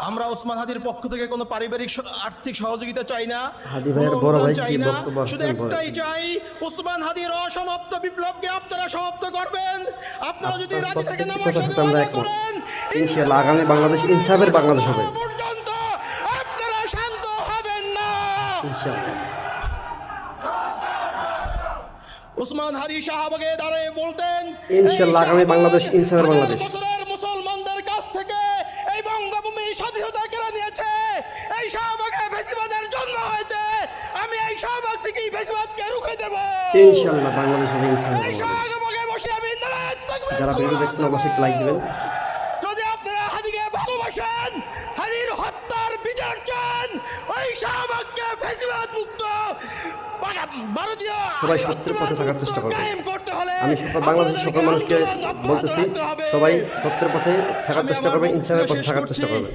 আমরা ওসমান হাদির পক্ষ থেকে কোনো পারিবারিক আর্থিক সহযোগিতা চাই না, হাদি ভাইয়ের বড় ভাই চাই কি না, বক্তব্য শুধু আসছেন একটাই চাই, ওসমান হাদির অসমাপ্ত বিপ্লবকে আপনারা সমাপ্ত করবেন। আপনারা যদি রাজি থাকেন আমার সাথে ওয়াদা করেন, ইনশাআল্লাহ আগামী বাংলাদেশ ইনসাফের বাংলাদেশ হবে পর্যন্ত আপনারা শান্ত হবেন না। ইনশাআল্লাহ। ওসমান হাদি শাহবাগে দাঁড়িয়ে বলতেন, ইনশাআল্লাহ আগামী বাংলাদেশ ইনসাফের বাংলাদেশ। বছরের মুসলমানদের কাছ থেকে এই বঙ্গভূমির স্বাধীনতা কেড়ে নিয়েছে, এই শাহবাগে ফ্যাসিবাদের জন্ম হয়েছে। আমি এই শাহবাগ থেকেই ফ্যাসিবাদকে রুখে দেব ইনশাআল্লাহ। বাংলাদেশ হবে ইনসাফের এই বাংলাদেশ। শাহবাগে বসে আমি নারায়ণ তাকবীর। যারা ভিডিও দেখছেন অবশ্যই লাইক দিবেন। যদি আপনারা হাদিকে ভালোবাসেন, হাদির হত্যার বিচার চান, ওই শাহবাগকে ফ্যাসিবাদ মুক্ত ভারতীয় সবাই সত্যের পথে থাকার চেষ্টা করবেন। কায়েম করতে হলে আমি সকল বাংলাদেশের সকল মানুষকে বলতেছি, সবাই সত্যের পথে থাকার চেষ্টা করবে, ইনসাফের পথে থাকার চেষ্টা করবে।